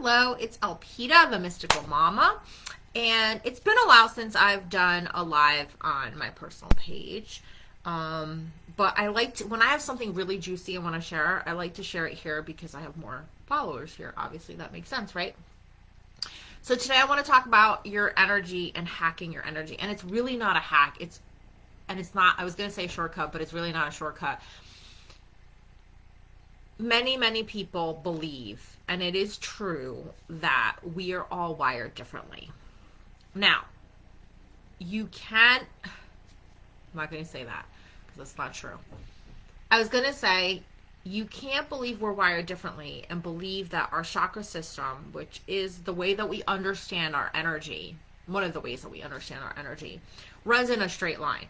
Hello, it's Alpita, the Mystical Mama, and it's been a while since I've done a live on my personal page. But I like to, when I have something really juicy I want to share, I like to share it here because I have more followers here. Obviously, that makes sense, right? So today I want to talk about your energy and hacking your energy. And it's really not a hack. It's not, I was going to say shortcut, but it's really not a shortcut. Many people believe, and it is true, that we are all wired differently. Now, you can't, I'm not going to say that because that's not true. I was going to say, you can't believe we're wired differently and believe that our chakra system, which is the way that we understand our energy, one of the ways that we understand our energy, runs in a straight line.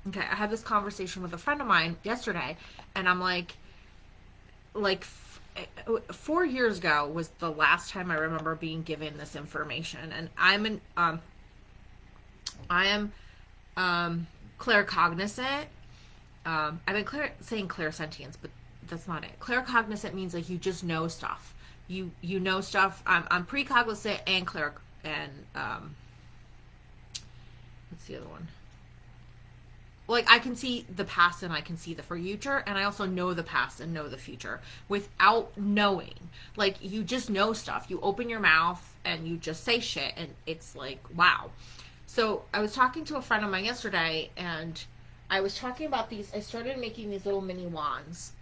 Okay, I had this conversation with a friend of mine yesterday, and I'm like 4 years ago was the last time I remember being given this information, and I am claircognizant. I've been saying clairsentience, but that's not it. Claircognizant means like you just know stuff. You know stuff. I'm precognizant and what's the other one? Like, I can see the past and I can see the future, and I also know the past and know the future without knowing. Like, you just know stuff. You open your mouth and you just say shit, and it's like, wow. So I was talking to a friend of mine yesterday, and I was talking about these. I started making these little mini wands.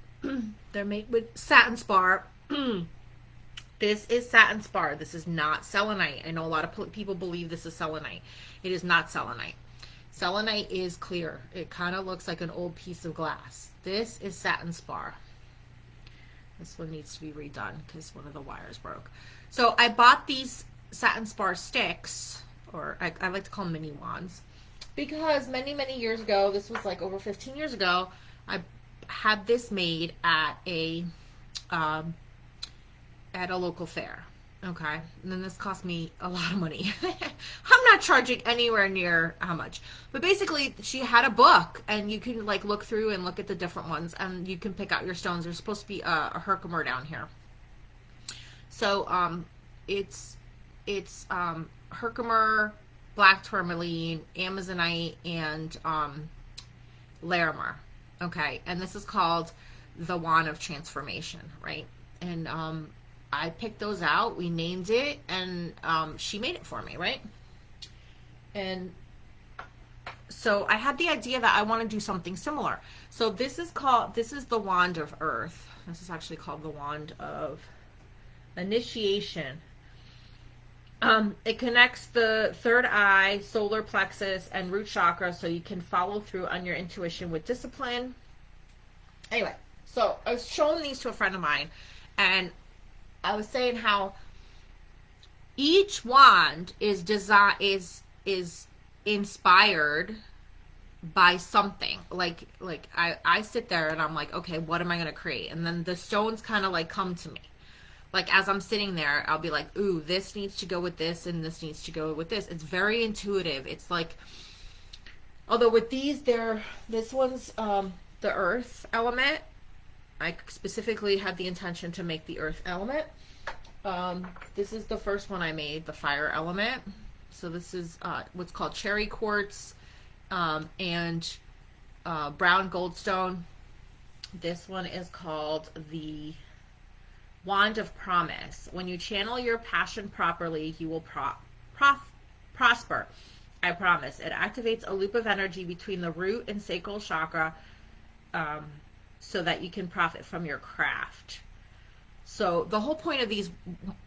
They're made with satin spar. This is satin spar. This is not selenite. I know a lot of people believe this is selenite. It is not selenite. Selenite is clear. It kind of looks like an old piece of glass. This is satin spar. This one needs to be redone because one of the wires broke. So I bought these satin spar sticks, or I like to call them mini wands, because many years ago, this was like over 15 years ago, I had this made at a local fair. Okay, and then this cost me a lot of money. I'm not charging anywhere near how much. But basically, she had a book, and you can like look through and look at the different ones, and you can pick out your stones. There's supposed to be a Herkimer down here. So it's Herkimer, black tourmaline, Amazonite, and Larimer. Okay, and this is called the Wand of Transformation, right? And I picked those out, we named it, and she made it for me, right? And so I had the idea that I want to do something similar. So this is the Wand of Earth. This is actually called the Wand of Initiation. It connects the third eye, solar plexus, and root chakra, so you can follow through on your intuition with discipline. Anyway, so I was showing these to a friend of mine, and I was saying how each wand is inspired by something. Like I sit there and I'm like, okay, what am I going to create? And then the stones kind of like come to me. Like as I'm sitting there, I'll be like, ooh, this needs to go with this and this needs to go with this. It's very intuitive. It's like, although with these, this one's the earth element. I specifically had the intention to make the earth element. This is the first one I made, the fire element. So this is what's called cherry quartz and brown goldstone. This one is called the Wand of Promise. When you channel your passion properly, you will prosper. I promise. It activates a loop of energy between the root and sacral chakra, so that you can profit from your craft. So the whole point of these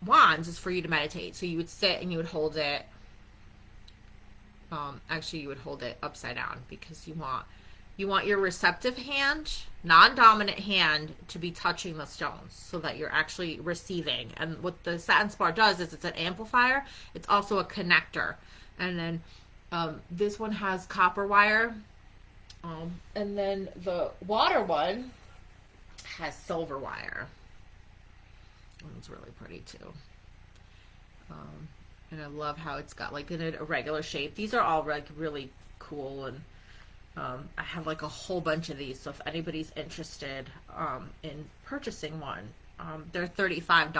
wands is for you to meditate. So you would sit and you would hold it. Actually, you would hold it upside down because you want your receptive hand, non-dominant hand, to be touching the stones so that you're actually receiving. And what the satin spar does is it's an amplifier. It's also a connector. And then this one has copper wire. And then the water one has silver wire. It's really pretty too. And I love how it's got like in a regular shape. These are all like really cool, and I have like a whole bunch of these. So if anybody's interested in purchasing one, they're $35.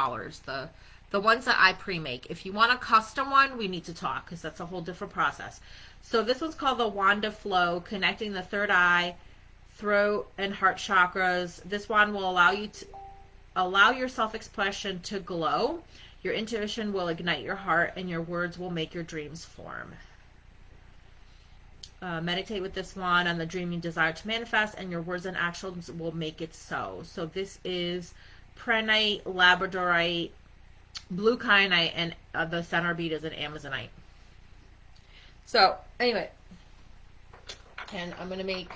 The ones that I pre-make. If you want a custom one, we need to talk because that's a whole different process. So this one's called the Wand of Flow, connecting the third eye, throat, and heart chakras. This one will allow you to allow your self-expression to glow. Your intuition will ignite your heart, and your words will make your dreams form. Meditate with this one on the dream you desire to manifest, and your words and actions will make it so. So this is Prehnite, Labradorite, Blue Kyanite, and the center bead is an Amazonite. So anyway, and I'm gonna make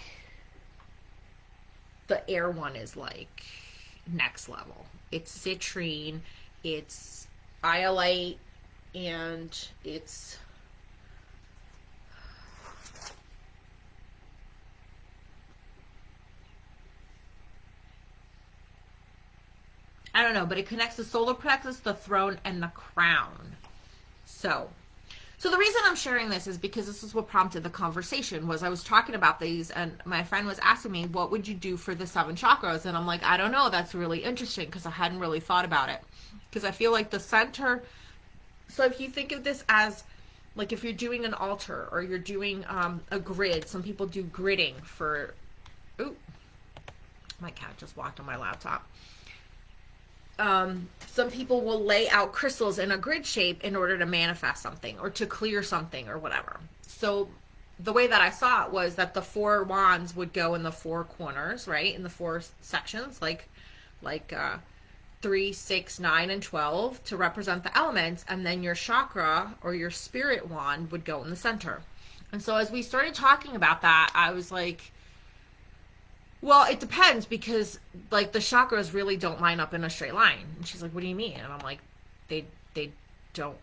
the air one is like next level. It's citrine, it's iolite, and it's I don't know, but it connects the solar plexus, the throne, and the crown. So the reason I'm sharing this is because this is what prompted the conversation. Was I was talking about these, and my friend was asking me, what would you do for the 7 chakras? And I'm like, I don't know. That's really interesting because I hadn't really thought about it. Because I feel like the center, so if you think of this as, like if you're doing an altar or you're doing a grid, some people do gridding for, ooh, my cat just walked on my laptop. Some people will lay out crystals in a grid shape in order to manifest something or to clear something or whatever. So the way that I saw it was that the 4 wands would go in the 4 corners, right? In the 4 sections, like 3, 6, 9, and 12 to represent the elements. And then your chakra or your spirit wand would go in the center. And so as we started talking about that, I was like, well, it depends because like the chakras really don't line up in a straight line. And she's like, what do you mean? And I'm like, they don't,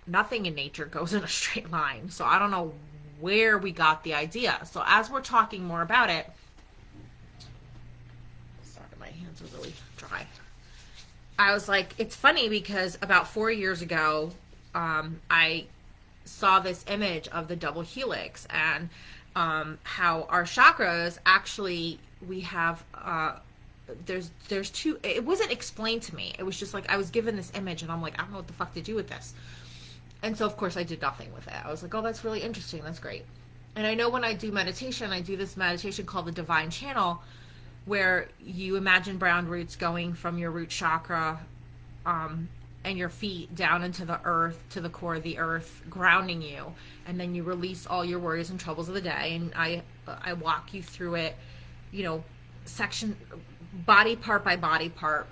nothing in nature goes in a straight line. So I don't know where we got the idea. So as we're talking more about it, sorry, my hands are really dry. I was like, it's funny because about 4 years ago, I saw this image of the double helix and how our chakras actually, we have there's 2. It wasn't explained to me. It was just like I was given this image and I'm like, I don't know what the fuck to do with this. And so of course I did nothing with it. I was like, oh, that's really interesting, that's great. And I know when I do meditation, I do this meditation called the Divine Channel, where you imagine brown roots going from your root chakra and your feet down into the earth, to the core of the earth, grounding you. And then you release all your worries and troubles of the day. And I walk you through it, you know, section, body part by body part,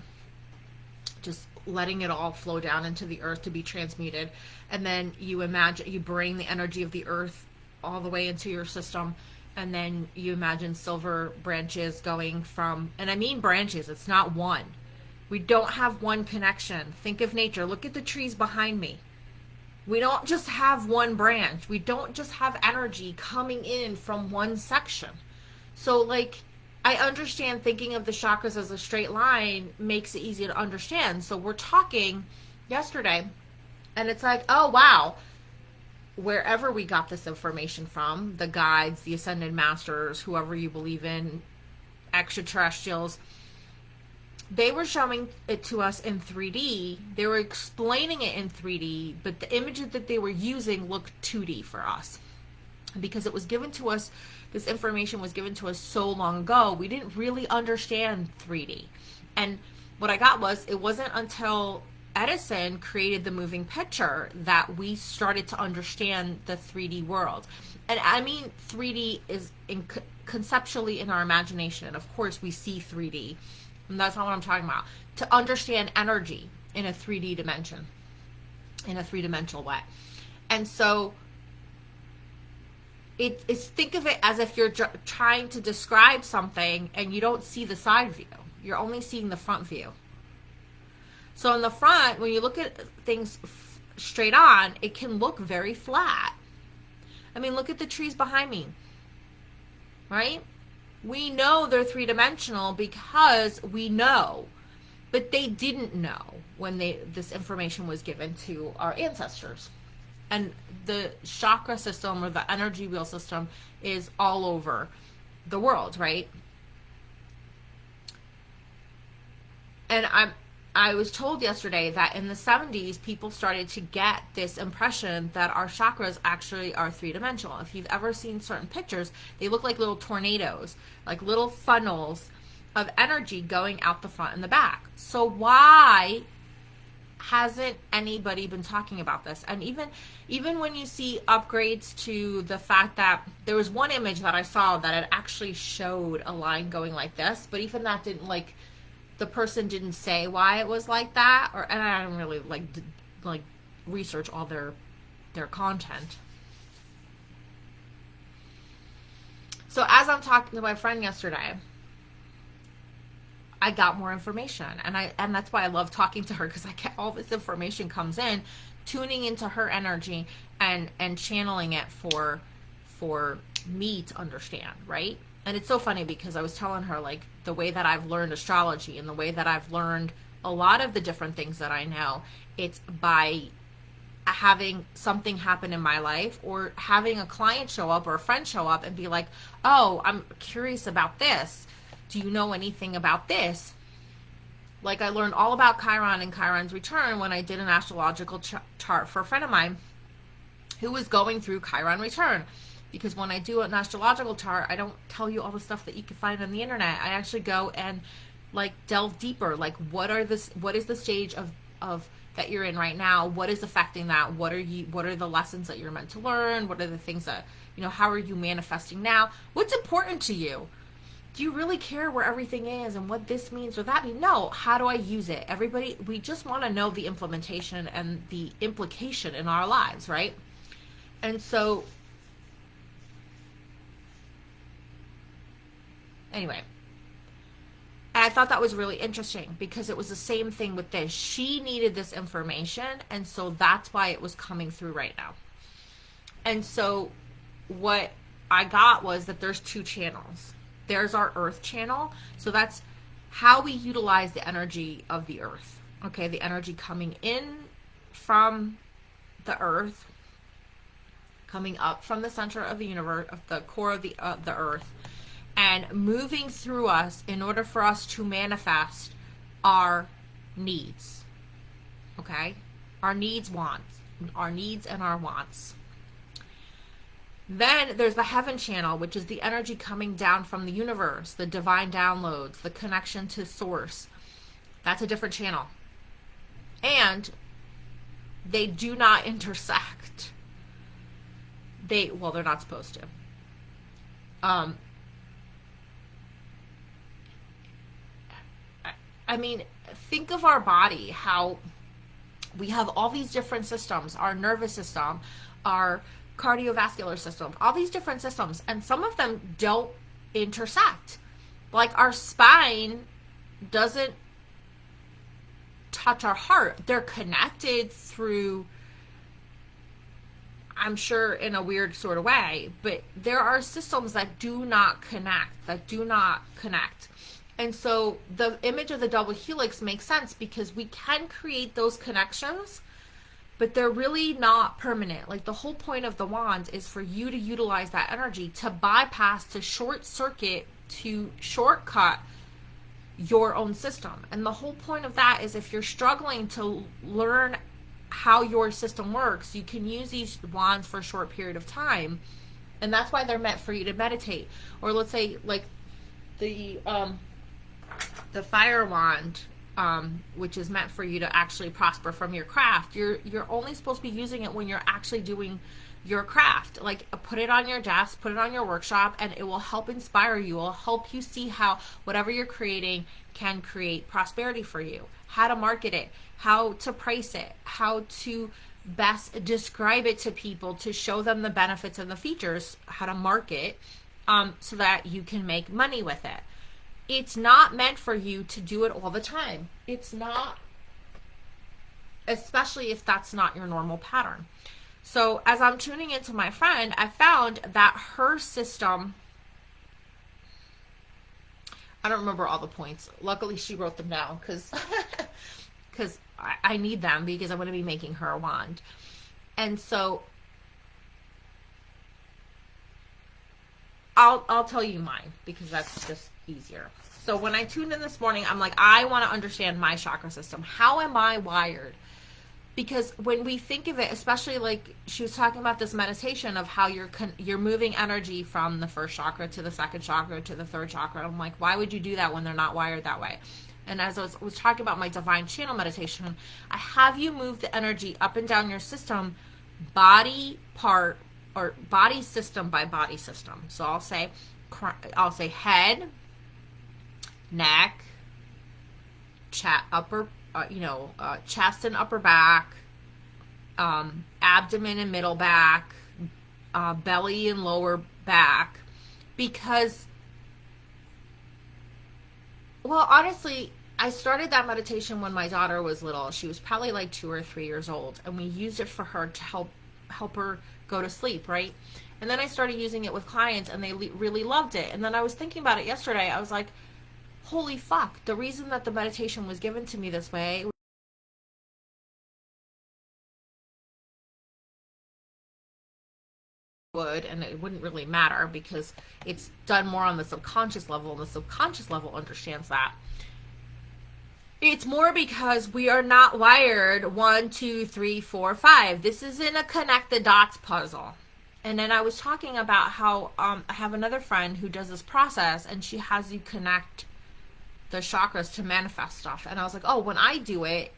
just letting it all flow down into the earth to be transmuted. And then you imagine, you bring the energy of the earth all the way into your system. And then you imagine silver branches going from, and I mean branches, it's not one. We don't have one connection. Think of nature. Look at the trees behind me. We don't just have one branch. We don't just have energy coming in from one section. So like, I understand thinking of the chakras as a straight line makes it easy to understand. So we're talking yesterday and it's like, oh wow, wherever we got this information from, the guides, the ascended masters, whoever you believe in, extraterrestrials, they were showing it to us in 3D. They were explaining it in 3D, but the images that they were using looked 2D for us. Because it was given to us, this information was given to us so long ago, we didn't really understand 3D. And what I got was, it wasn't until Edison created the moving picture that we started to understand the 3D world. And I mean 3D is conceptually in our imagination. And of course we see 3D. And that's not what I'm talking about. To understand energy in a 3D dimension, in a 3-dimensional way. And so it's, think of it as if you're trying to describe something and you don't see the side view. You're only seeing the front view. So in the front, when you look at things straight on, it can look very flat. I mean, look at the trees behind me, right? We know they're 3-dimensional because we know, but they didn't know when this information was given to our ancestors. And the chakra system or the energy wheel system is all over the world, right? And I was told yesterday that in the 70s, people started to get this impression that our chakras actually are three-dimensional. If you've ever seen certain pictures, they look like little tornadoes, like little funnels of energy going out the front and the back. So why hasn't anybody been talking about this? And even when you see upgrades to the fact that there was one image that I saw that it actually showed a line going like this, but even that didn't, like, the person didn't say why it was like that, or, and I don't really like research all their content. So as I'm talking to my friend yesterday, I got more information, and that's why I love talking to her, because I get all this information comes in, tuning into her energy and channeling it for me to understand, right? And it's so funny because I was telling her, like, the way that I've learned astrology and the way that I've learned a lot of the different things that I know, it's by having something happen in my life, or having a client show up or a friend show up and be like, oh, I'm curious about this. Do you know anything about this? Like, I learned all about Chiron and Chiron's return when I did an astrological chart for a friend of mine who was going through Chiron return. Because when I do an astrological chart, I don't tell you all the stuff that you can find on the internet. I actually go and, like, delve deeper. Like, what is the stage of that you're in right now? What is affecting that? What are the lessons that you're meant to learn? What are the things that, how are you manifesting now? What's important to you? Do you really care where everything is and what this means or that means? No. How do I use it? Everybody, we just want to know the implementation and the implication in our lives, right? And so, anyway, and I thought that was really interesting because it was the same thing with this. She needed this information, and so that's why it was coming through right now. And so what I got was that there's two channels. There's our earth channel. So that's how we utilize the energy of the earth. Okay, the energy coming in from the earth, coming up from the center of the universe, of the core of the earth, and moving through us in order for us to manifest our needs. Okay? Our needs, wants. Our needs and our wants. Then there's the heaven channel, which is the energy coming down from the universe, the divine downloads, the connection to source. That's a different channel. And they do not intersect. They're not supposed to. I mean, think of our body, how we have all these different systems, our nervous system, our cardiovascular system, all these different systems, and some of them don't intersect. Like, our spine doesn't touch our heart. They're connected through, I'm sure, in a weird sort of way, but there are systems that do not connect, And so the image of the double helix makes sense because we can create those connections, but they're really not permanent. Like, the whole point of the wands is for you to utilize that energy to bypass, to short circuit, to shortcut your own system. And the whole point of that is, if you're struggling to learn how your system works, you can use these wands for a short period of time. And that's why they're meant for you to meditate. Or let's say, like, the fire wand, which is meant for you to actually prosper from your craft. You're only supposed to be using it when you're actually doing your craft. Like, put it on your desk, put it on your workshop, and it will help inspire you. It will help you see how whatever you're creating can create prosperity for you. How to market it, how to price it, how to best describe it to people to show them the benefits and the features, how to market, so that you can make money with it. It's not meant for you to do it all the time. It's not, especially if that's not your normal pattern. So as I'm tuning into my friend, I found that her system, I don't remember all the points. Luckily, she wrote them down because I need them because I'm going to be making her a wand. And so I'll tell you mine because that's just easier. So when I tuned in this morning, I'm like, I want to understand my chakra system. How am I wired? Because when we think of it, especially like she was talking about this meditation of how you're moving energy from the first chakra to the second chakra to the third chakra. I'm like, why would you do that when they're not wired that way? And as I was talking about my divine channel meditation, I have you move the energy up and down your system, body part or body system by body system. So I'll say head, neck, chest and upper back, abdomen and middle back, belly and lower back, because, well, honestly, I started that meditation when my daughter was little. She was probably like 2 or 3 years old, and we used it for her to help her go to sleep, right? And then I started using it with clients, and they really loved it. And then I was thinking about it yesterday. I was like, holy fuck, the reason that the meditation was given to me this way would, and it wouldn't really matter because it's done more on the subconscious level, and the subconscious level understands that. It's more because we are not wired 1, 2, 3, 4, 5. This isn't a connect the dots puzzle. And then I was talking about how I have another friend who does this process, and she has you connect the chakras to manifest stuff. And I was like, oh, when I do it,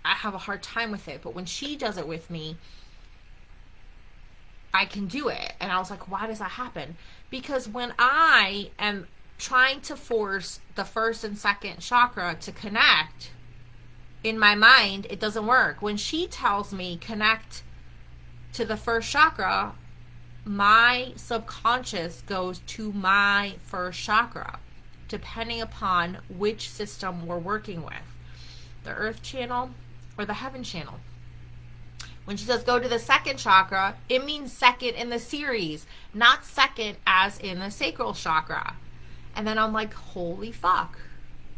I have a hard time with it. But when she does it with me, I can do it. And I was like, why does that happen? Because when I am trying to force the first and second chakra to connect, in my mind, it doesn't work. When she tells me connect to the first chakra, my subconscious goes to my first chakra, depending upon which system we're working with, the earth channel or the heaven channel. When she says go to the second chakra, it means second in the series, not second as in the sacral chakra. And then I'm like, holy fuck.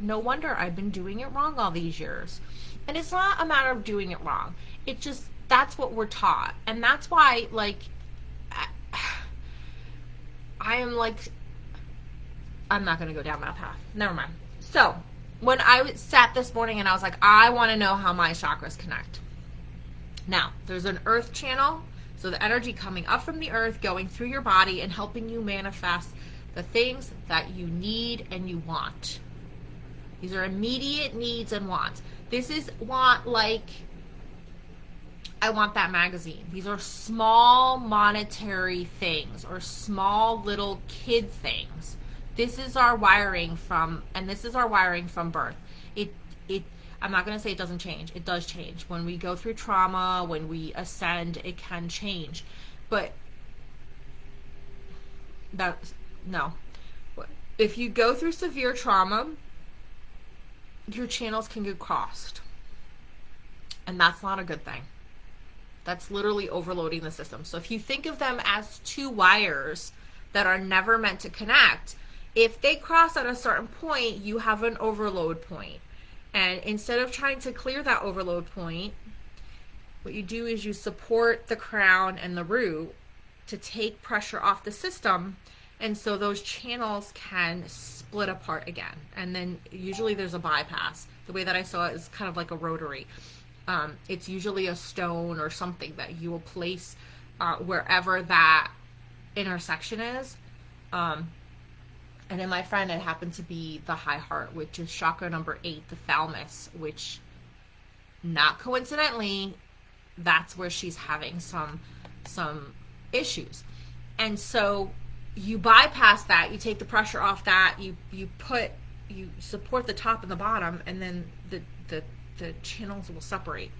No wonder I've been doing it wrong all these years. And it's not a matter of doing it wrong. It just, that's what we're taught. And that's why, like, I am like, I'm not going to go down that path. Never mind. So, when I sat this morning and I was like, I want to know how my chakras connect. Now, there's an earth channel, so the energy coming up from the earth, going through your body and helping you manifest the things that you need and you want. These are immediate needs and wants. This is want, like, I want that magazine. These are small monetary things or small little kid things. This is our wiring from, and this is our wiring from birth. I'm not going to say it doesn't change. It does change. When we go through trauma, when we ascend, it can change. But no. If you go through severe trauma, your channels can get crossed. And that's not a good thing. That's literally overloading the system. So if you think of them as two wires that are never meant to connect, if they cross at a certain point, you have an overload point. And instead of trying to clear that overload point, what you do is you support the crown and the root to take pressure off the system, and so those channels can split apart again. And then usually there's a bypass. The way that I saw it is kind of like a rotary. It's usually a stone or something that you will place wherever that intersection is. And in my friend, it happened to be the high heart, which is chakra number 8, the thalamus, which, not coincidentally, that's where she's having some issues. And so you bypass that, you take the pressure off that, you support the top and the bottom, and then the channels will separate.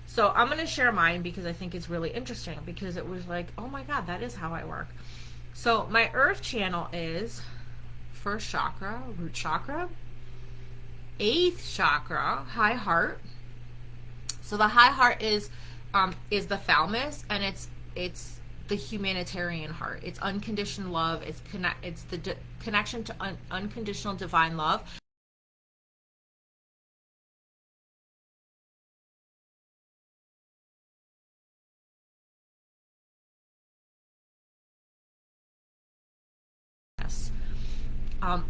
So I'm going to share mine because I think it's really interesting, because it was like, oh my God, that is how I work. So my earth channel is first chakra, root chakra, 8th chakra, high heart. So the high heart is the thalamus, and it's the humanitarian heart. It's unconditional love. It's the connection to unconditional divine love.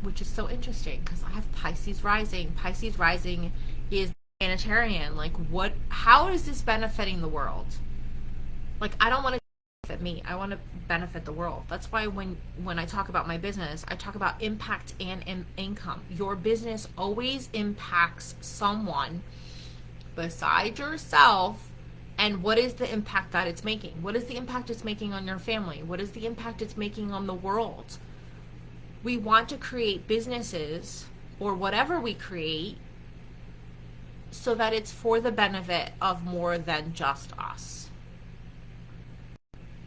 which is so interesting because I have Pisces rising. Pisces rising is humanitarian. Like, what? How is this benefiting the world? Like, I don't want to benefit me. I want to benefit the world. That's why when I talk about my business, I talk about impact and income. Your business always impacts someone besides yourself. And what is the impact that it's making? What is the impact it's making on your family? What is the impact it's making on the world? We want to create businesses or whatever we create so that it's for the benefit of more than just us.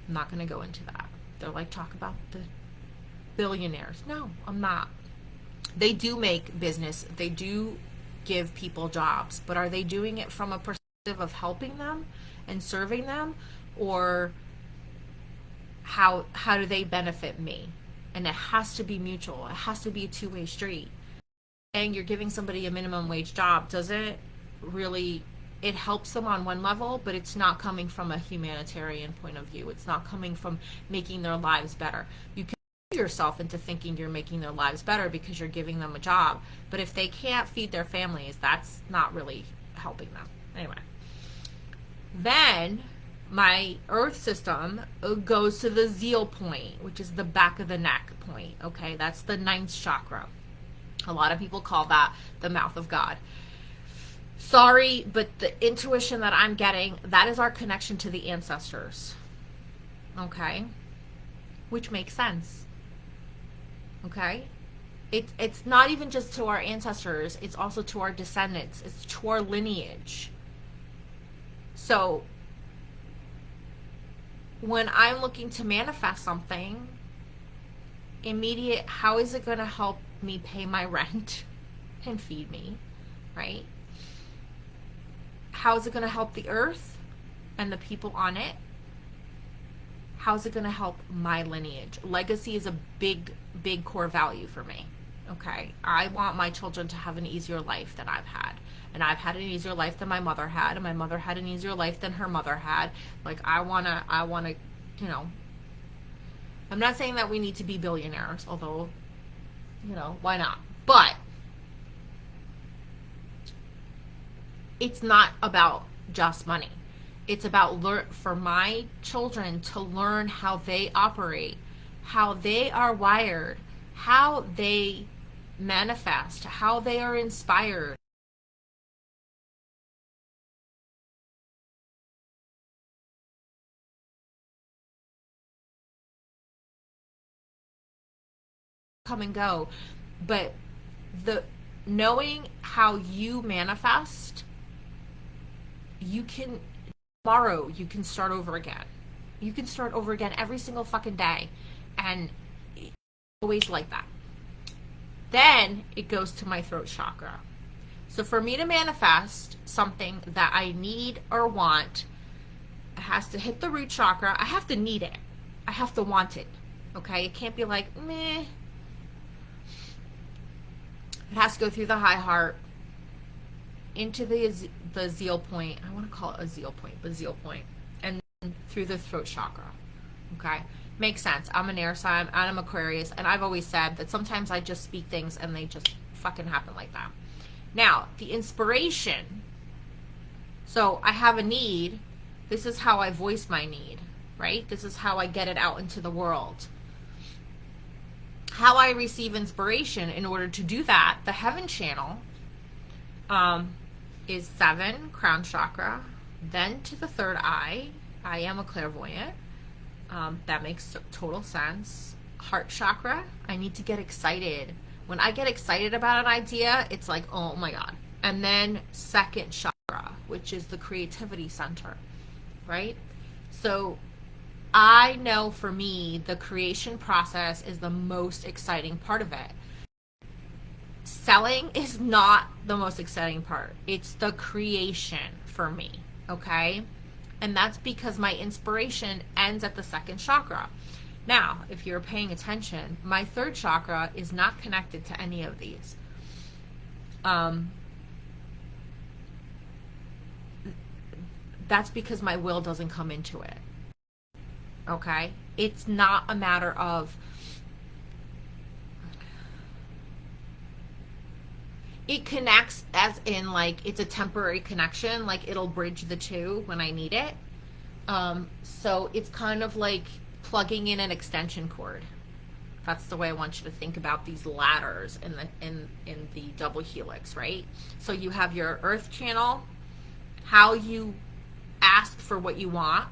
I'm not going to go into that. They're like, talk about the billionaires. No, I'm not. They do make business. They do give people jobs, but are they doing it from a perspective of helping them and serving them, or how do they benefit me? And it has to be mutual. It has to be a two-way street. And you're giving somebody a minimum wage job doesn't really, it helps them on one level, but it's not coming from a humanitarian point of view. It's not coming from making their lives better. You can fool yourself into thinking you're making their lives better because you're giving them a job, but if they can't feed their families, that's not really helping them. Anyway, then my earth system goes to the zeal point, which is the back of the neck point. Okay, that's the 9th chakra. A lot of people call that the mouth of God. Sorry, but the intuition that I'm getting, that is our connection to the ancestors. Okay, which makes sense. Okay, it's not even just to our ancestors, it's also to our descendants, it's to our lineage. So when I'm looking to manifest something, immediate, how is it going to help me pay my rent and feed me, right? How is it going to help the earth and the people on it? How is it going to help my lineage? Legacy is a big, big core value for me. Okay, I want my children to have an easier life than I've had. And I've had an easier life than my mother had, and my mother had an easier life than her mother had. Like, I wanna, you know, I'm not saying that we need to be billionaires, although, you know, why not? But it's not about just money. It's about for my children to learn how they operate, how they are wired, how they manifest, how they are inspired. Come and go, but the knowing how you manifest, you can, tomorrow you can start over again. You can start over again every single fucking day, and always like that. Then it goes to my throat chakra. So for me to manifest something that I need or want, it has to hit the root chakra. I have to need it. I have to want it. Okay? It can't be like, meh. It has to go through the high heart, into the zeal point. I want to call it a zeal point, but zeal point. And then through the throat chakra. Okay? Makes sense. I'm an air sign, I'm Aquarius, and I've always said that sometimes I just speak things and they just fucking happen like that. Now, the inspiration. So I have a need. This is how I voice my need, right? This is how I get it out into the world. How I receive inspiration in order to do that, the heaven channel is 7, crown chakra, then to the third eye. I am a clairvoyant. That makes total sense. Heart chakra, I need to get excited. When I get excited about an idea, it's like, oh my God. And then 2nd chakra, which is the creativity center, right? So I know for me, the creation process is the most exciting part of it. Selling is not the most exciting part. It's the creation for me, okay? And that's because my inspiration ends at the 2nd chakra. Now, if you're paying attention, my 3rd chakra is not connected to any of these. That's because my will doesn't come into it. Okay? It's not a matter of, It connects as in like it's a temporary connection, like it'll bridge the two when I need it. So it's kind of like plugging in an extension cord. That's the way I want you to think about these ladders in the double helix, right? So you have your earth channel, how you ask for what you want,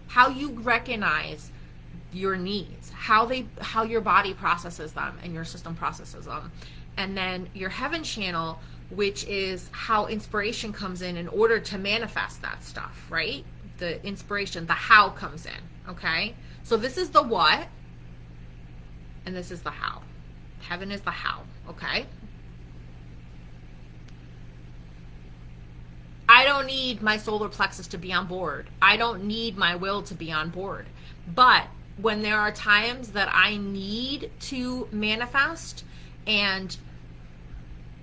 how you recognize your needs, how your body processes them and your system processes them. And then your heaven channel, which is how inspiration comes in order to manifest that stuff, right? The inspiration, the how comes in, okay? So this is the what, and this is the how. Heaven is the how, okay? I don't need my solar plexus to be on board. I don't need my will to be on board. But when there are times that I need to manifest and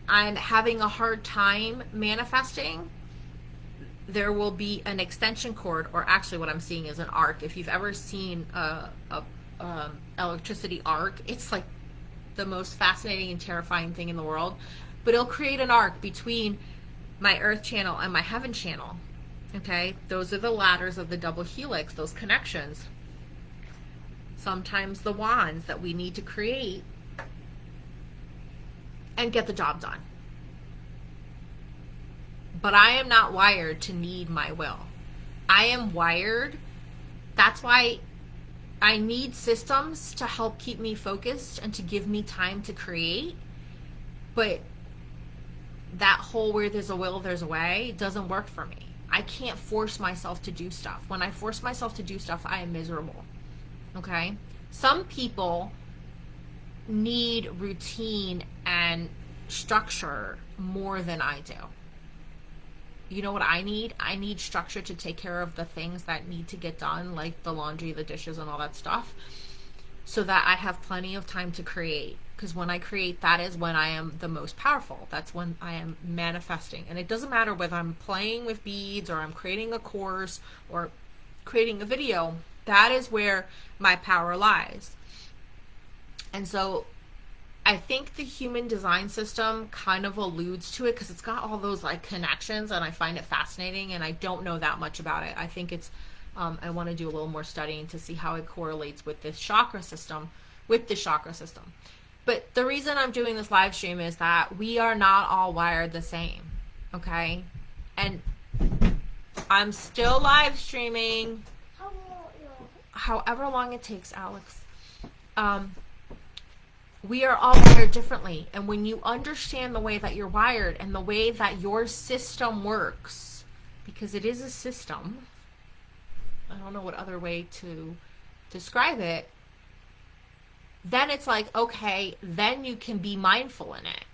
I'm having a hard time manifesting, there will be an extension cord, or actually what I'm seeing is an arc. If you've ever seen a electricity arc, it's like the most fascinating and terrifying thing in the world. But it'll create an arc between my earth channel and my heaven channel. Okay, those are the ladders of the double helix, those connections. Sometimes the wands that we need to create and get the job done. But I am not wired to need my will. I am wired. That's why I need systems to help keep me focused and to give me time to create. But that whole where there's a will, there's a way doesn't work for me. I can't force myself to do stuff. When I force myself to do stuff, I am miserable. Okay? Some people need routine and structure more than I do. You know what I need? I need structure to take care of the things that need to get done, like the laundry, the dishes, and all that stuff, so that I have plenty of time to create. Because when I create, that is when I am the most powerful. That's when I am manifesting. And it doesn't matter whether I'm playing with beads or I'm creating a course or creating a video. That is where my power lies. And so I think the human design system kind of alludes to it because it's got all those like connections, and I find it fascinating, and I don't know that much about it. I think it's, I want to do a little more studying to see how it correlates with this chakra system, But the reason I'm doing this live stream is that we are not all wired the same, okay? And I'm still live streaming however long it takes, Alex. We are all wired differently. And when you understand the way that you're wired and the way that your system works, because it is a system, I don't know what other way to describe it, then it's like, okay, then you can be mindful in it.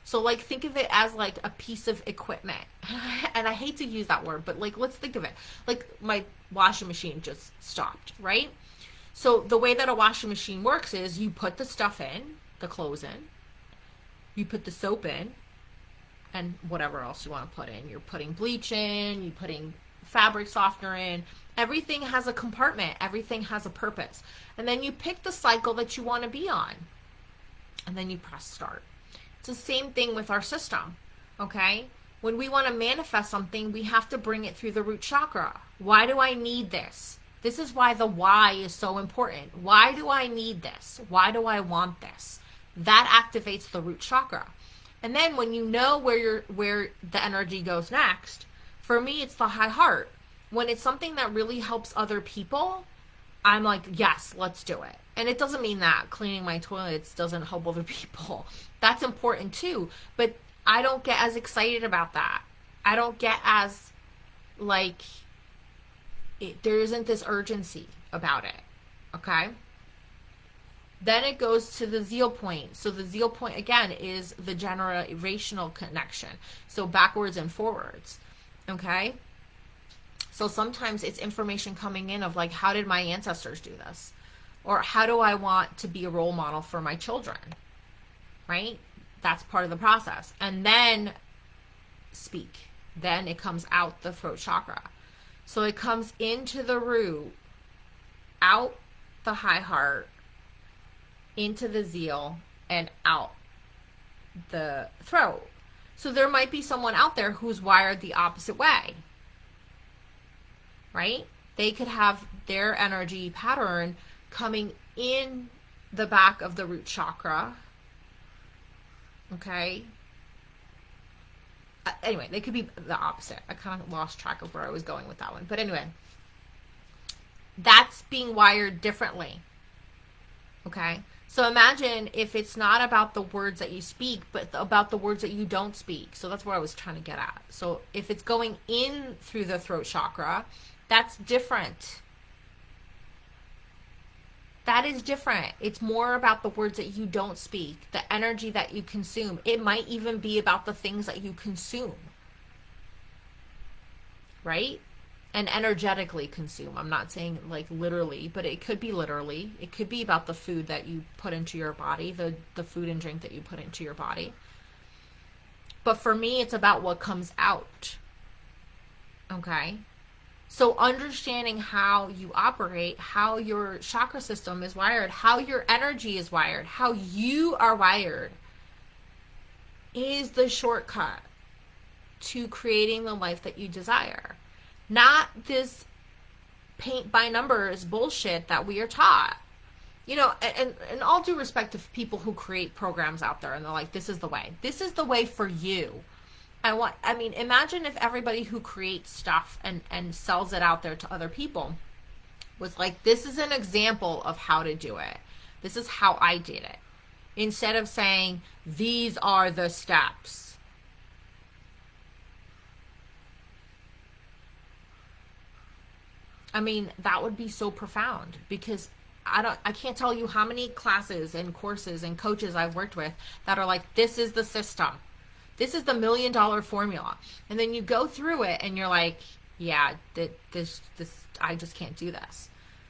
So like think of it as like a piece of equipment. And I hate to use that word, but like let's think of it. Like my washing machine just stopped, right? So the way that a washing machine works is you put the stuff in, the clothes in, you put the soap in, and whatever else you want to put in. You're putting bleach in, you're putting fabric softener in. Everything has a compartment. Everything has a purpose. And then you pick the cycle that you want to be on. And then you press start. It's the same thing with our system, okay? When we want to manifest something, we have to bring it through the root chakra. Why do I need this? This is why the why is so important. Why do I need this? Why do I want this? That activates the root chakra. And then when you know where the energy goes next, for me, it's the high heart. When it's something that really helps other people, I'm like, yes, let's do it. And it doesn't mean that cleaning my toilets doesn't help other people. That's important too. But I don't get as excited about that. I don't get as, like, there isn't this urgency about it. Okay? Then it goes to the zeal point. So the zeal point, again, is the generational connection. So backwards and forwards. Okay? So sometimes it's information coming in of like, how did my ancestors do this? Or how do I want to be a role model for my children? Right? That's part of the process. And then speak. Then it comes out the throat chakra. So it comes into the root, out the high heart, into the zeal, and out the throat. So there might be someone out there who's wired the opposite way, right? They could have their energy pattern coming in the back of the root chakra. Okay. Anyway, they could be the opposite. I kind of lost track of where I was going with that one. But anyway, that's being wired differently. Okay. So imagine if it's not about the words that you speak, but about the words that you don't speak. So that's what I was trying to get at. So if it's going in through the throat chakra, that's different. That is different. It's more about the words that you don't speak, the energy that you consume. It might even be about the things that you consume, right? And energetically consume. I'm not saying like literally, but it could be literally. It could be about the food that you put into your body, the food and drink that you put into your body. But for me, it's about what comes out. Okay? So understanding how you operate, how your chakra system is wired, how your energy is wired, how you are wired is the shortcut to creating the life that you desire. Not this paint by numbers bullshit that we are taught. You know, and all due respect to people who create programs out there and they're like, this is the way. This is the way for you. I mean, imagine if everybody who creates stuff and sells it out there to other people was like, this is an example of how to do it. This is how I did it. Instead of saying, these are the steps. I mean, that would be so profound because I can't tell you how many classes and courses and coaches I've worked with that are like, this is the system. This is the $1 million formula. And then you go through it and you're like, yeah, this I just can't do this.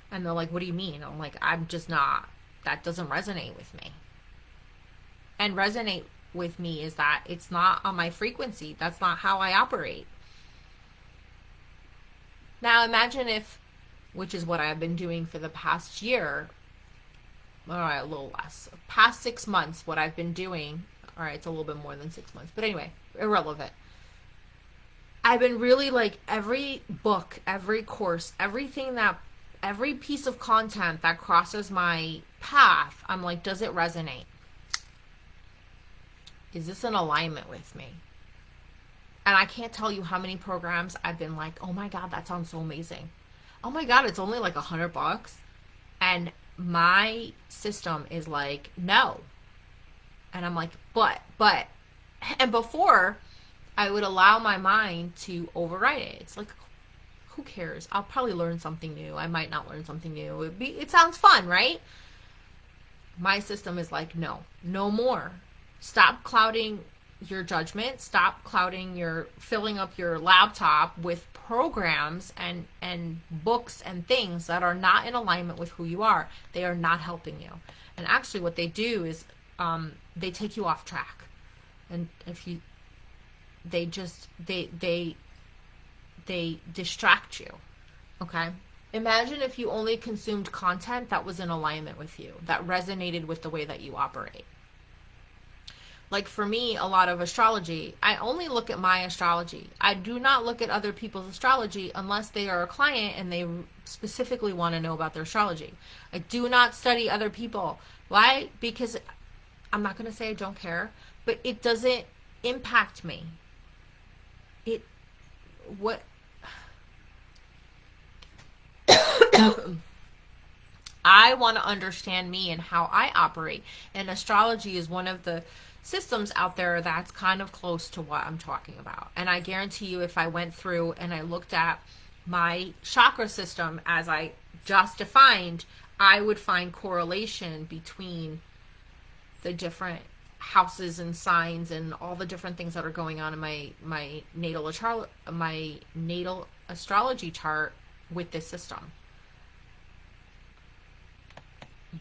And they're like, what do you mean? I'm like, I'm just not, that doesn't resonate with me. And resonate with me is that it's not on my frequency. That's not how I operate. Now imagine if, which is what I've been doing for the past year, all right, a little less, past 6 months, what I've been doing, all right, it's a little bit more than 6 months, but anyway, irrelevant. I've been really like every book, every course, every piece of content that crosses my path, I'm like, does it resonate? Is this in alignment with me? And I can't tell you how many programs I've been like, oh my God, that sounds so amazing. Oh my God, it's only like $100. And my system is like, no. And I'm like, but, and before I would allow my mind to override it. It's like, who cares? I'll probably learn something new. I might not learn something new. It sounds fun, right? My system is like, no more. Stop clouding your judgment. Stop filling up your laptop with programs and books and things that are not in alignment with who you are. They are not helping you. And actually what they do is they take you off track. And if you, they distract you. Okay? Imagine if you only consumed content that was in alignment with you, that resonated with the way that you operate. Like for me, a lot of astrology, I only look at my astrology. I do not look at other people's astrology unless they are a client and they specifically want to know about their astrology. I do not study other people. Why? Because I'm not going to say I don't care, but it doesn't impact me. I want to understand me and how I operate. And astrology is one of the systems out there that's kind of close to what I'm talking about. And I guarantee you, if I went through and I looked at my chakra system as I just defined, I would find correlation between the different houses and signs and all the different things that are going on in my natal astrology chart with this system.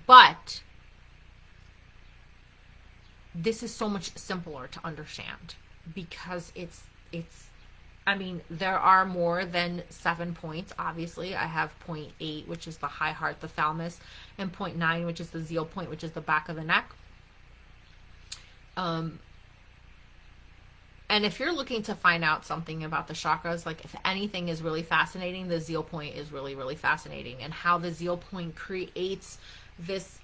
But this is so much simpler to understand because it's I mean, there are more than 7 points. Obviously, I have point 8, which is the high heart, the thalamus, and point 9, which is the zeal point, which is the back of the neck. And if you're looking to find out something about the chakras, like if anything is really fascinating, the zeal point is really, really fascinating. And how the zeal point creates this,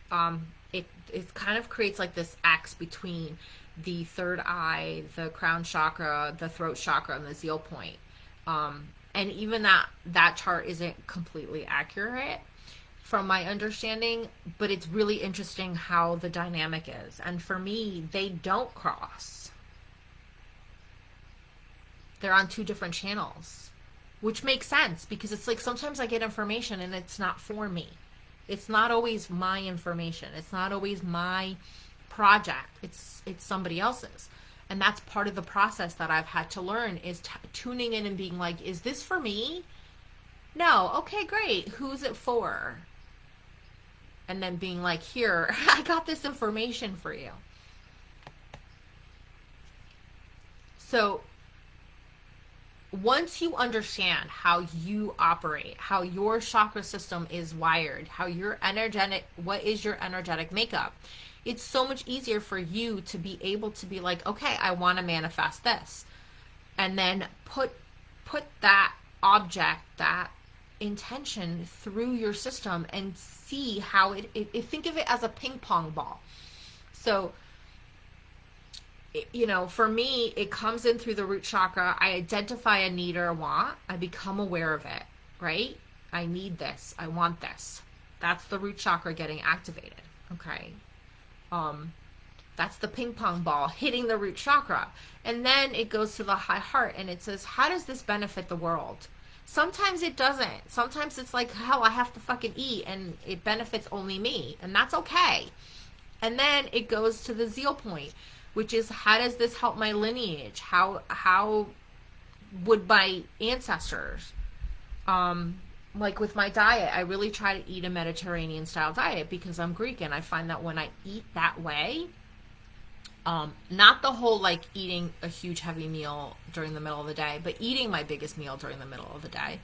it kind of creates like this X between the third eye, the crown chakra, the throat chakra, and the zeal point. And even that chart isn't completely accurate from my understanding, but it's really interesting how the dynamic is. And for me, they don't cross. They're on two different channels, which makes sense because it's like sometimes I get information and it's not for me. It's not always my information. It's not always my project. It's somebody else's. And that's part of the process that I've had to learn is tuning in and being like, is this for me? No. Okay, great. Who's it for? And then being like, here, I got this information for you. So once you understand how you operate, how your chakra system is wired, how your energetic, what is your energetic makeup, it's so much easier for you to be able to be like, okay, I want to manifest this. And then put that object, that intention through your system and see how it think of it as a ping pong ball. So, you know, for me, it comes in through the root chakra. I identify a need or a want. I become aware of it, right? I need this. I want this. That's the root chakra getting activated. Okay. That's the ping pong ball hitting the root chakra. And then it goes to the high heart and it says, how does this benefit the world? Sometimes it doesn't. Sometimes it's like, hell, I have to fucking eat and it benefits only me. And that's okay. And then it goes to the zeal point, which is, how does this help my lineage? How would my ancestors, like with my diet, I really try to eat a Mediterranean style diet because I'm Greek, and I find that when I eat that way, not the whole like eating a huge heavy meal during the middle of the day, but eating my biggest meal during the middle of the day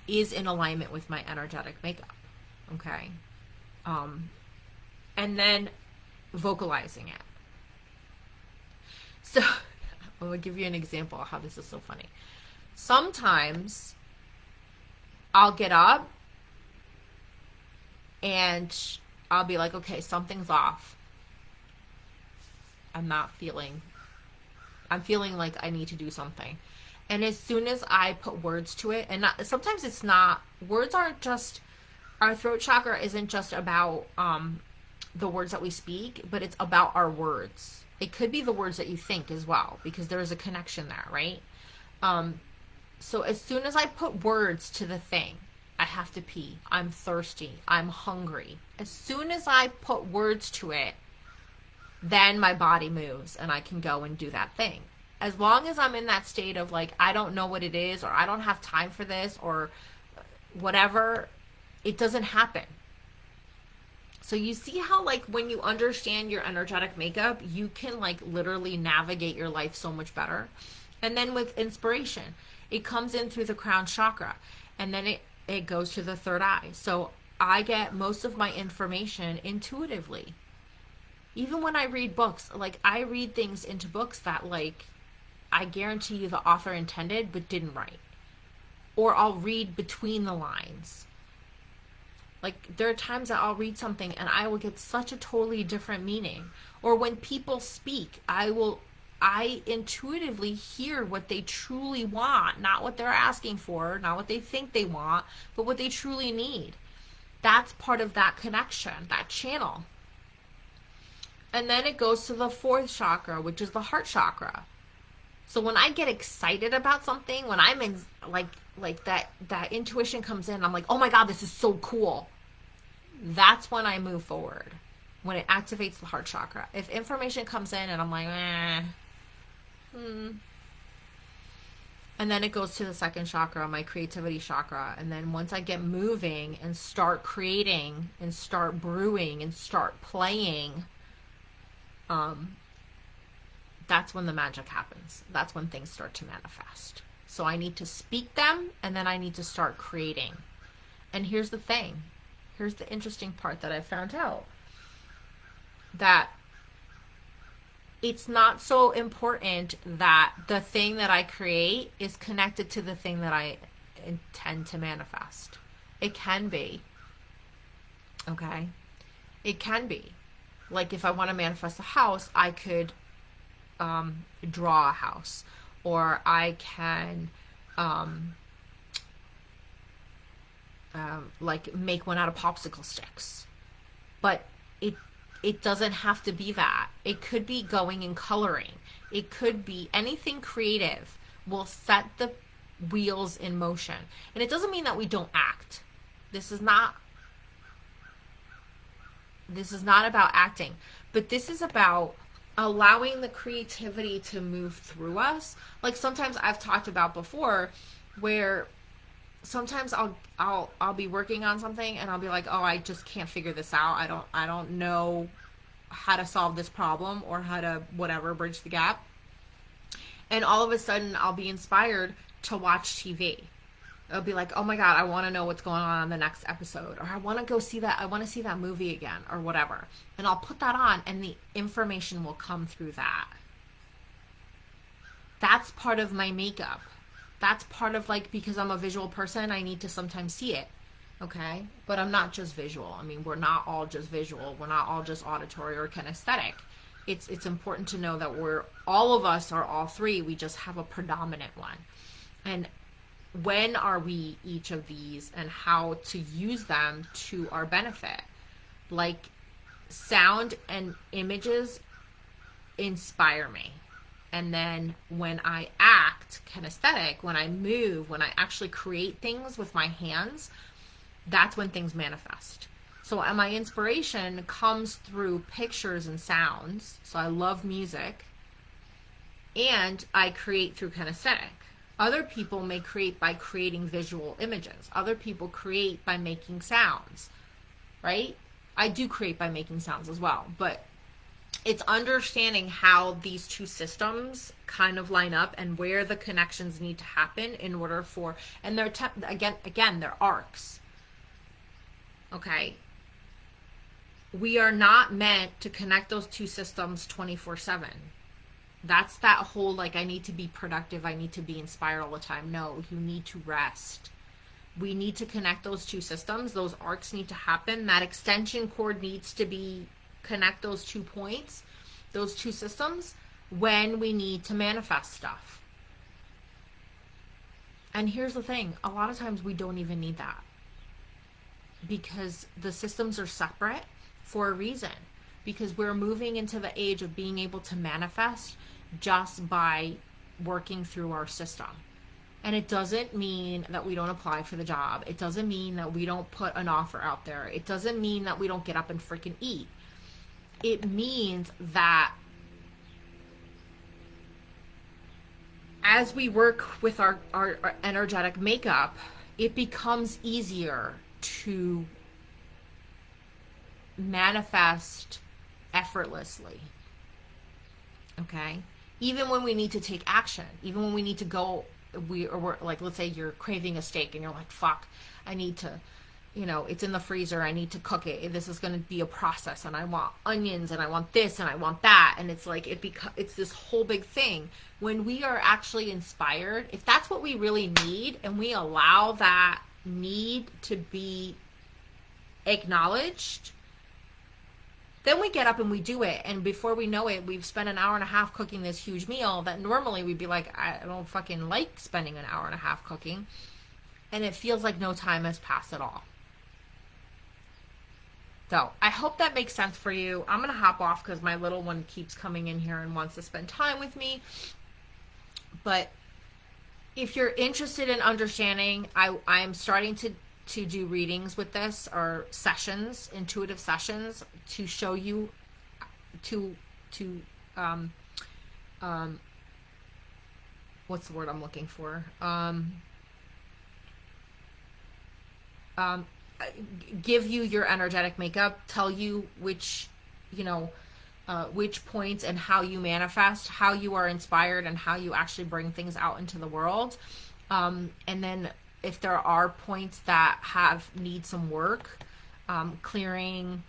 is in alignment with my energetic makeup. Okay. And then vocalizing it. So I'm going to give you an example of how this is so funny. Sometimes I'll get up and I'll be like, okay, something's off. I'm feeling like I need to do something. And as soon as I put words to it, and sometimes it's not, words aren't just, our throat chakra isn't just about the words that we speak, but it's about our words. It could be the words that you think as well, because there is a connection there, right? So as soon as I put words to the thing, I have to pee, I'm thirsty, I'm hungry. As soon as I put words to it, then my body moves and I can go and do that thing. As long as I'm in that state of like, I don't know what it is, or I don't have time for this, or whatever, it doesn't happen. So you see how like when you understand your energetic makeup, you can like literally navigate your life so much better. And then with inspiration, it comes in through the crown chakra, and then it goes to the third eye. So I get most of my information intuitively. Even when I read books, like I read things into books that like I guarantee you the author intended but didn't write. Or I'll read between the lines. Like there are times that I'll read something and I will get such a totally different meaning. Or when people speak, I intuitively hear what they truly want, not what they're asking for, not what they think they want, but what they truly need. That's part of that connection, that channel. And then it goes to the fourth chakra, which is the heart chakra. So when I get excited about something, when I'm in like that intuition comes in, I'm like, oh my God, this is so cool. That's when I move forward. When it activates the heart chakra. If information comes in and I'm like, and then it goes to the second chakra, my creativity chakra. And then once I get moving and start creating and start brewing and start playing, that's when the magic happens. That's when things start to manifest. So I need to speak them, and then I need to start creating. And here's the thing. Here's the interesting part that I found out. That it's not so important that the thing that I create is connected to the thing that I intend to manifest. It can be. Okay? It can be. Like if I want to manifest a house, I could draw a house, or I can like make one out of popsicle sticks. But it doesn't have to be that. It could be going and coloring. It could be anything creative will set the wheels in motion. And it doesn't mean that we don't act. This is not about acting, but this is about allowing the creativity to move through us. Like sometimes I've talked about before where sometimes I'll be working on something and I'll be like, "Oh, I just can't figure this out. I don't know how to solve this problem or how to whatever bridge the gap." And all of a sudden I'll be inspired to watch TV. It'll be like, "Oh my god, I want to know what's going on in the next episode," or I want to see that movie again, or whatever. And I'll put that on and the information will come through that. That's part of my makeup. That's part of, like, because I'm a visual person, I need to sometimes see it. Okay? But I'm not just visual. I mean, we're not all just visual. We're not all just auditory or kinesthetic. It's important to know that all of us are all three. We just have a predominant one. And when are we each of these, and how to use them to our benefit? Like, sound and images inspire me. And then when I act kinesthetic, when I move, when I actually create things with my hands, that's when things manifest. So my inspiration comes through pictures and sounds. So I love music. And I create through kinesthetic. Other people may create by creating visual images. Other people create by making sounds, right? I do create by making sounds as well, but it's understanding how these two systems kind of line up and where the connections need to happen in order for, and they're again they're arcs. Okay, we are not meant to connect those two systems 24/7. That's that whole, like, I need to be productive, I need to be inspired all the time. No, you need to rest. We need to connect those two systems. Those arcs need to happen. That extension cord needs to be connect those 2 points, those two systems, when we need to manifest stuff. And here's the thing, a lot of times we don't even need that, because the systems are separate for a reason, because we're moving into the age of being able to manifest just by working through our system. And it doesn't mean that we don't apply for the job. It doesn't mean that we don't put an offer out there. It doesn't mean that we don't get up and freaking eat. It means that as we work with our energetic makeup, it becomes easier to manifest effortlessly. Okay? Even when we need to take action, even when we need to go, we're like, let's say you're craving a steak and you're like, fuck, I need to, it's in the freezer, I need to cook it. This is going to be a process, and I want onions, and I want this, and I want that. And it's like, it's this whole big thing. When we are actually inspired, if that's what we really need, and we allow that need to be acknowledged, then we get up and we do it. And before we know it, we've spent an hour and a half cooking this huge meal that normally we'd be like, I don't fucking like spending an hour and a half cooking. And it feels like no time has passed at all. So I hope that makes sense for you. I'm going to hop off because my little one keeps coming in here and wants to spend time with me. But if you're interested in understanding, I'm starting to do readings with this, or sessions, intuitive sessions, to show you what's the word I'm looking for? Give you your energetic makeup, tell you which points and how you manifest, how you are inspired, and how you actually bring things out into the world. And then if there are points that need some work, clearing,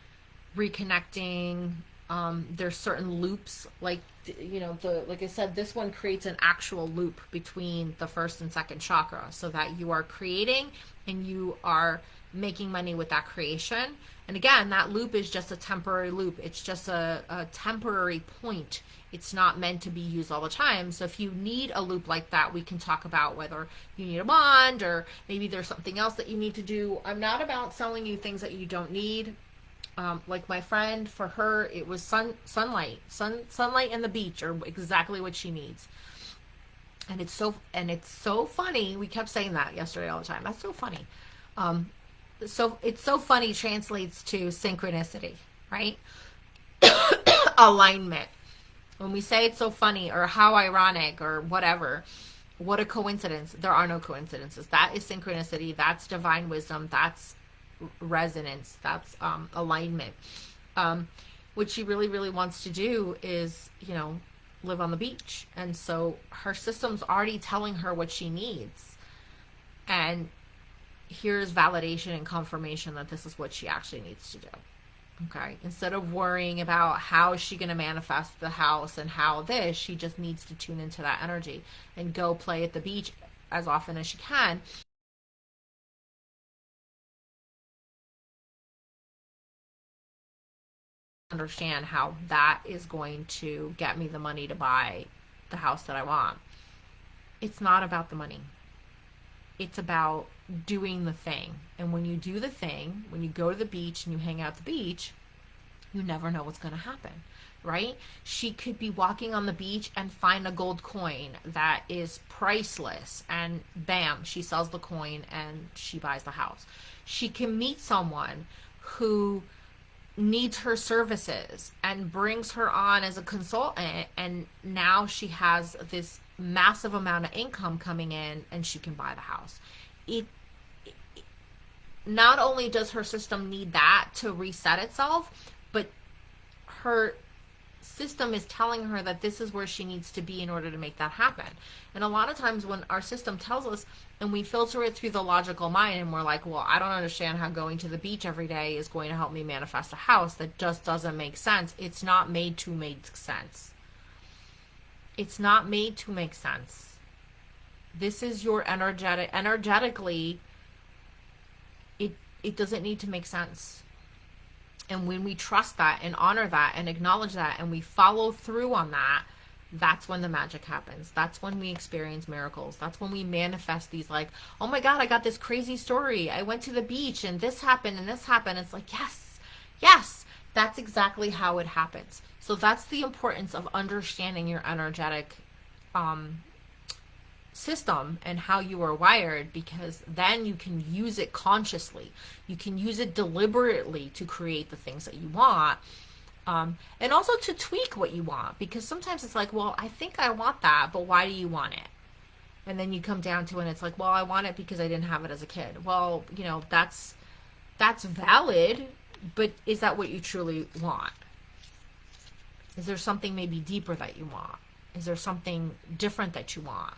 reconnecting, There's certain loops, like, the like I said, this one creates an actual loop between the first and second chakra, so that you are creating and you are making money with that creation. And again, that loop is just a temporary loop. It's just a temporary point. It's not meant to be used all the time. So if you need a loop like that, we can talk about whether you need a bond, or maybe there's something else that you need to do. I'm not about selling you things that you don't need. Like my friend, for her, it was sunlight and the beach are exactly what she needs. And it's so funny. We kept saying that yesterday all the time. That's so funny. Um, so it's so funny translates to synchronicity, right? Alignment. When we say it's so funny or how ironic or whatever, what a coincidence. There are no coincidences. That is synchronicity. That's divine wisdom. That's resonance. That's alignment. Um, what she really, really wants to do is, live on the beach. And so her system's already telling her what she needs. And here's validation and confirmation that this is what she actually needs to do. Okay. Instead of worrying about how is she going to manifest the house and how this, she just needs to tune into that energy and go play at the beach as often as she can. Understand how that is going to get me the money to buy the house that I want. It's not about the money. It's about doing the thing. And when you do the thing, when you go to the beach and you hang out at the beach, you never know what's going to happen, right? She could be walking on the beach and find a gold coin that is priceless, and bam, she sells the coin and she buys the house. She can meet someone who needs her services and brings her on as a consultant, and now she has this massive amount of income coming in and she can buy the house. It not only does her system need that to reset itself, but her system is telling her that this is where she needs to be in order to make that happen. And a lot of times when our system tells us and we filter it through the logical mind and we're like, well, I don't understand how going to the beach every day is going to help me manifest a house. That just doesn't make sense. It's not made to make sense. It's not made to make sense. This is your energetically, it doesn't need to make sense. And when we trust that and honor that and acknowledge that and we follow through on that, that's when the magic happens. That's when we experience miracles. That's when we manifest these, like, oh my God, I got this crazy story. I went to the beach and this happened and this happened. It's like, yes, yes, that's exactly how it happens. So that's the importance of understanding your energetic system and how you are wired, because then you can use it consciously. You can use it deliberately to create the things that you want. And also to tweak what you want, because sometimes it's like, well, I think I want that, but why do you want it? And then you come down to it and it's like, well, I want it because I didn't have it as a kid. Well, that's valid, but is that what you truly want? Is there something maybe deeper that you want? Is there something different that you want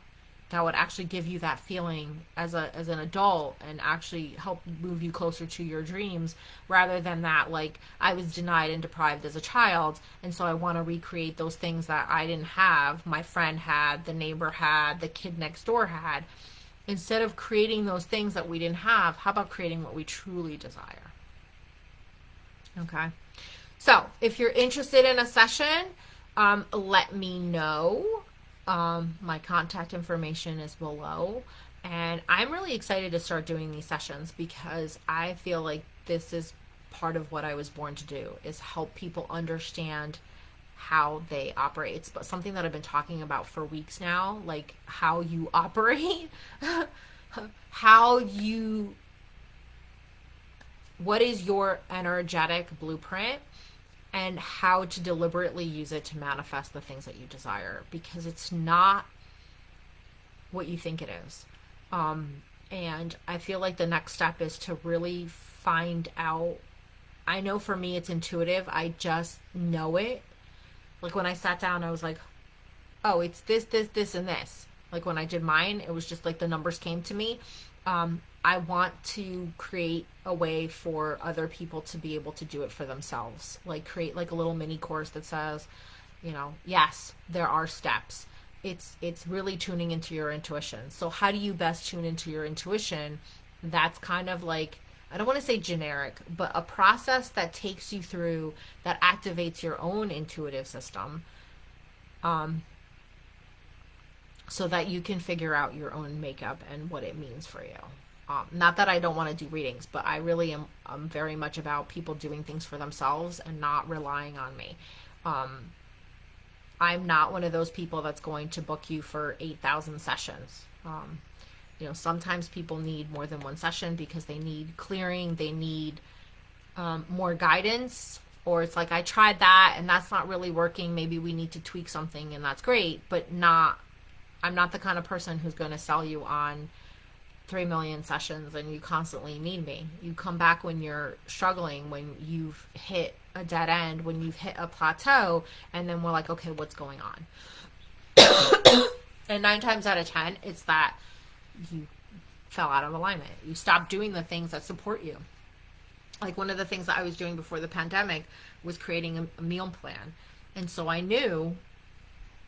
that would actually give you that feeling as an adult and actually help move you closer to your dreams, rather than that, like, I was denied and deprived as a child, and so I want to recreate those things that I didn't have, my friend had, the neighbor had, the kid next door had. Instead of creating those things that we didn't have, how about creating what we truly desire? Okay. So if you're interested in a session, let me know. My contact information is below. And I'm really excited to start doing these sessions, because I feel like this is part of what I was born to do, is help people understand how they operate. It's something that I've been talking about for weeks now, like how you operate, what is your energetic blueprint, and how to deliberately use it to manifest the things that you desire, because it's not what you think it is. And I feel like the next step is to really find out. I know for me it's intuitive. I just know it. Like when I sat down, I was like, oh, it's this, this, this, and this. Like when I did mine, it was just like the numbers came to me. I want to create a way for other people to be able to do it for themselves. Like create like a little mini course that says, you know, yes, there are steps. It's really tuning into your intuition. So how do you best tune into your intuition? That's kind of like, I don't want to say generic, but a process that takes you through, that activates your own intuitive system, um, so that you can figure out your own makeup and what it means for you. Not that I don't want to do readings, but I really am very much about people doing things for themselves and not relying on me. Um, I'm not one of those people that's going to book you for 8,000 sessions. You know, sometimes people need more than one session because they need clearing, they need more guidance, or it's like, I tried that and that's not really working. Maybe we need to tweak something, and that's great, but not, I'm not the kind of person who's going to sell you on 3 million sessions and you constantly need me. You come back when you're struggling, when you've hit a dead end, when you've hit a plateau, and then we're like, okay, what's going on? And 9 times out of 10, it's that you fell out of alignment. You stopped doing the things that support you. Like one of the things that I was doing before the pandemic was creating a meal plan. And so I knew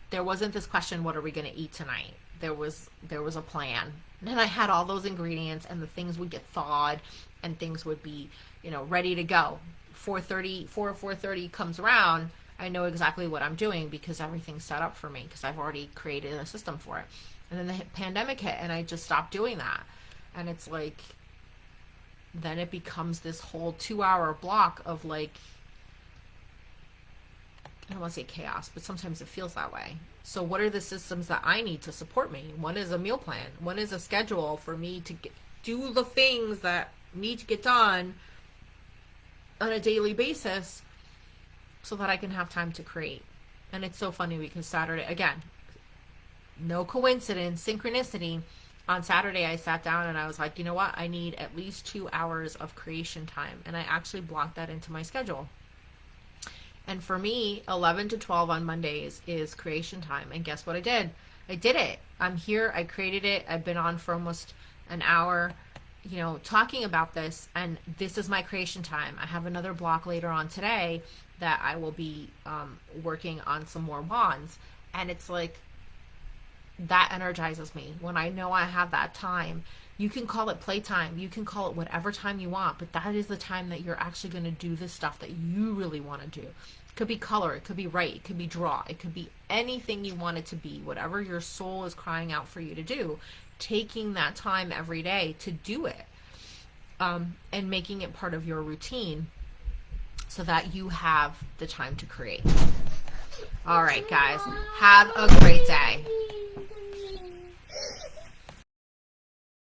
there wasn't this question, what are we going to eat tonight? There was a plan. And I had all those ingredients, and the things would get thawed and things would be, you know, ready to go. 4:30 comes around, I know exactly what I'm doing because everything's set up for me because I've already created a system for it. And then the pandemic hit and I just stopped doing that. And it's like, then it becomes this whole 2-hour block of like, I don't want to say chaos, but sometimes it feels that way. So what are the systems that I need to support me? One is a meal plan. One is a schedule for me to do the things that need to get done on a daily basis so that I can have time to create. And it's so funny because Saturday, again, no coincidence, synchronicity. On Saturday, I sat down and I was like, you know what? I need at least 2 hours of creation time. And I actually blocked that into my schedule. And for me, 11 to 12 on Mondays is creation time. And guess what I did? I did it. I'm here. I created it. I've been on for almost an hour, you know, talking about this. And this is my creation time. I have another block later on today that I will be working on some more wands. And it's like, that energizes me when I know I have that time. You can call it playtime. You can call it whatever time you want, but that is the time that you're actually going to do the stuff that you really want to do. It could be color, it could be write, it could be draw, it could be anything you want it to be, whatever your soul is crying out for you to do, taking that time every day to do it, and making it part of your routine so that you have the time to create. All right, guys, have a great day.